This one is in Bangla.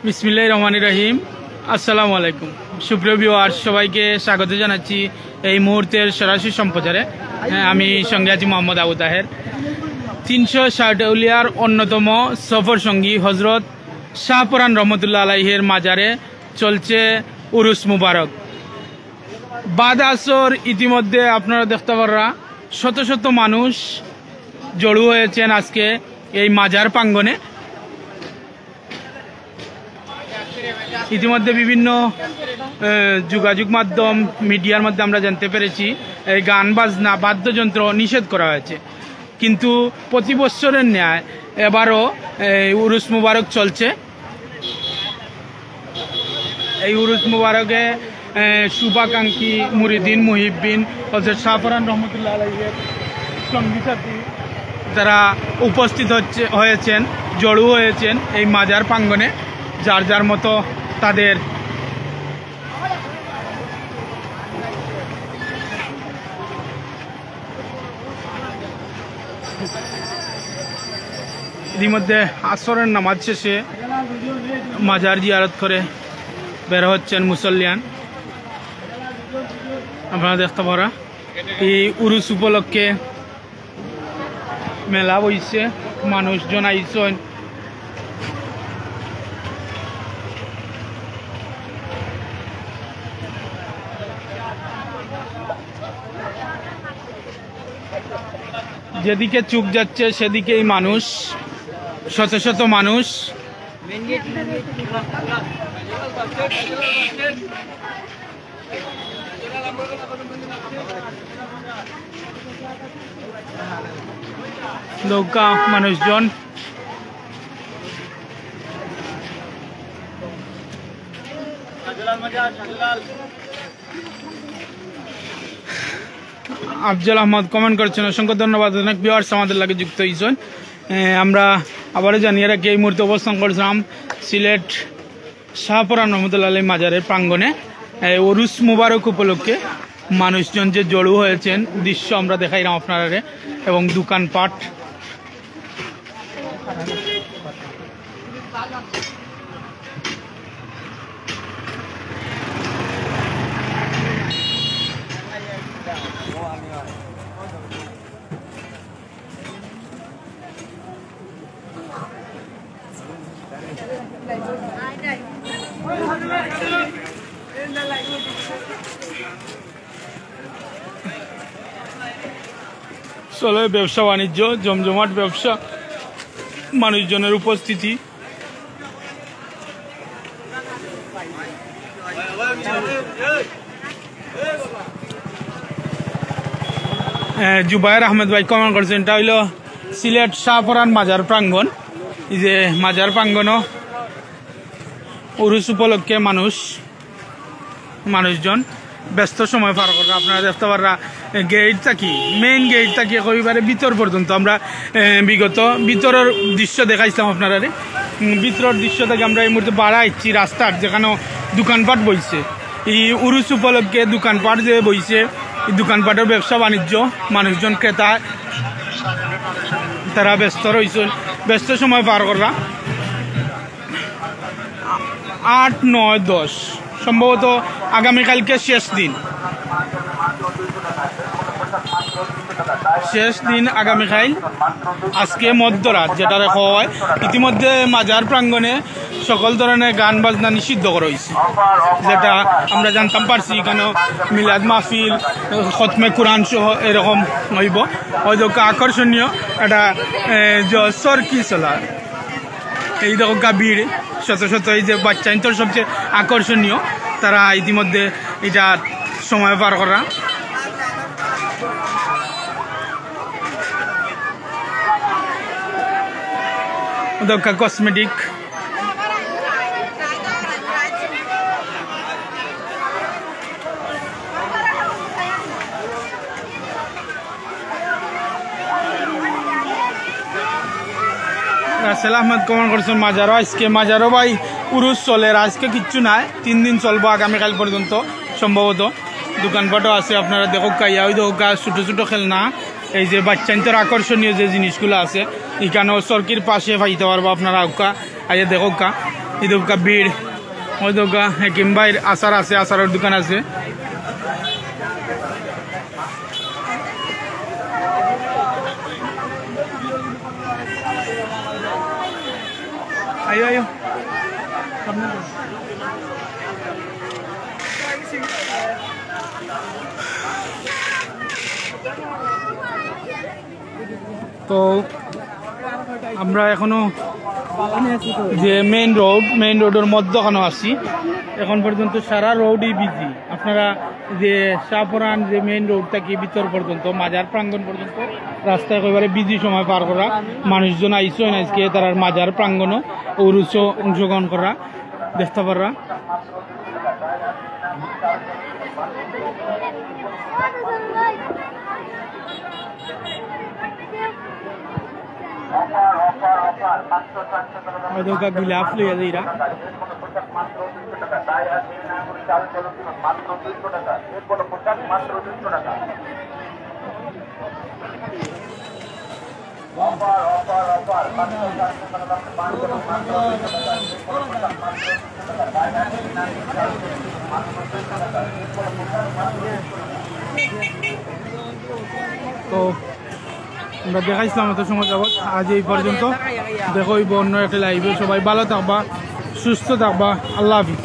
বিসমিল্লাহির রহমানির রহিম। আসসালামু আলাইকুম সুপ্রিয় ভিউয়ার্স, সবাইকে স্বাগত জানাচ্ছি এই মুহূর্তের সরাসরি সম্প্রচারে। আমি সঙ্গে আছি মোহাম্মদ আবু তাহের। 360 আউলিয়ার অন্যতম সফর সঙ্গী হজরত শাহপরান রহমতুল্লাহ আলাইহের মাজারে চলছে উরুস মুবারক। বাদ আসর ইতিমধ্যে আপনারা দেখতে পাররা শত শত মানুষ জড়ো হয়েছেন আজকে এই মাজার প্রাঙ্গণে। ইতিমধ্যে বিভিন্ন যোগাযোগ মাধ্যম মিডিয়ার মধ্যে আমরা জানতে পেরেছি এই গান বাজনা বাদ্যযন্ত্র নিষেধ করা হয়েছে, কিন্তু প্রতি বছরের ন্যায় এবারও উরুস মুবারক চলছে। এই উরুস মুবারকে শুভাকাঙ্ক্ষী মুরিদিন মুহিব্বিন হযরত শাহপরান রহমতুল্লাহ আলাইহির সঙ্গী সাথী যারা উপস্থিত হয়েছেন, জড়ো হয়েছেন এই মাজার প্রাঙ্গণে, যার যার মতো তাদের ইতিমধ্যে আসরের নামাজ শেষে মাজার জিয়ারত করে বের হচ্ছেন মুসল্লিয়ান। আপনারা দেখতে পারা এই উরুস উপলক্ষে মেলা বইছে, মানুষজন আইসেন। যেদিকে চোখ যাচ্ছে সেদিকেই মানুষ, শত শত মানুষ। নৌকা মানুষজন আফজল আহমদ কমেন্ট করছেন, অসংখ্য ধন্যবাদ। অনেক ভিউয়ার্স আমাদের লাগে যুক্ত হয়েছেন। আমরা আবারও জানিয়ে রাখি এই মুহূর্তে অবস্থান করছিলাম সিলেট শাহপরান রহমতুল্লাহ আলাইহি মাজারের প্রাঙ্গণে। উরুস মুবারক উপলক্ষে মানুষজন যে জড়ো হয়েছেন দৃশ্য আমরা দেখাইলাম আপনারা, এবং দোকানপাট। চলে ব্যবসা বাণিজ্য, জমজমাট ব্যবসা, মানুষজনের উপস্থিতি। জুবায়ের আহমেদ ভাই কমেন্ট করছেন, এটা হইল সিলেট শাহপরান মাজার প্রাঙ্গণ। এই যে মাজার প্রাঙ্গণ উরুস উপলক্ষে মানুষজন ব্যস্ত সময় পার করে। আপনারা দেখতে পারা গেট থাকি, মেইন গেট থাকি একেবারে ভিতর পর্যন্ত আমরা বিগত ভিতরের দৃশ্য দেখাইছিলাম আপনারা। ভিতরের দৃশ্য থেকে আমরা এই মুহূর্তে বাড়া আইছি রাস্তার, যেখানে দোকানপাট বইছে। এই উরুস উপলক্ষে দোকানপাট যে বইছে, এই দোকানপাটের ব্যবসা বাণিজ্য, মানুষজন ক্রেতা তারা ব্যস্ত রয়েছেন, ব্যস্ত সময় পার করা। 8, 9, 10 সম্ভবত আগামীকালকে শেষ দিন আগামীকাল। আজকে মধ্যরাত যেটা রেখা হয়। ইতিমধ্যে মাজার প্রাঙ্গণে সকল ধরনের গান বাজনা নিষিদ্ধ করা হয়েছে, যেটা আমরা জানতাম পারছি। কেন মিলাদ মাহফিল, খতমে কোরআন সহ এরকম হইব। হয়তো আকর্ষণীয় একটা চরকি চলা, এই দেখো গাভীর শত শত, এই যে বাচ্চা ইন্তর সবচেয়ে আকর্ষণীয়, তারা ইতিমধ্যে এটা সময় পার করা। দক্কা কসমেটিক, রাসেল আহমেদ কমেন্ট করছেন মাজারও আজকে, মাজারও ভাই উরুস চলে, আজকে কিচ্ছু নাই, 3 দিন চলবো আগামীকাল পর্যন্ত সম্ভবত। দোকানপাটও আছে, আপনারা দেখো কাইয়া, ওই দেখো ছোটো ছোটো খেলনা, এই যে বাচ্চাদের আকর্ষণীয় যে জিনিসগুলো আছে এখানেও চরকির পাশে পাইতে পারবো আপনারা। আইয়া দেখো কা ইদোকা ভিড় ওই দোকা হেকিম ভাইয়ের আচার আছে, আচারের দোকান আছে। আয়ো আয়ো তো আমরা এখনো যে মেইন রোডের মধ্যখানে আছি। এখন পর্যন্ত সারা রোডই বিজি। আপনারা যে শাহপুরান যে মেইন রোড থেকে ভিতর পর্যন্ত মাজার প্রাঙ্গণ পর্যন্ত রাস্তা একেবারে বিজি সময় পার করা। মানুষজন আইসো আজকে তারা মাজার প্রাঙ্গণও উরুস অংশগ্রহণ করা দেখতে পারা। गिलाफ लिया जाइरा তো আমরা দেখাইছিলাম এত সময় যাবত। আজ এই পর্যন্ত। দেখো অন্য একটা লাইভে। সবাই ভালো থাকবা, সুস্থ থাকবা। আল্লাহ হাফিজ।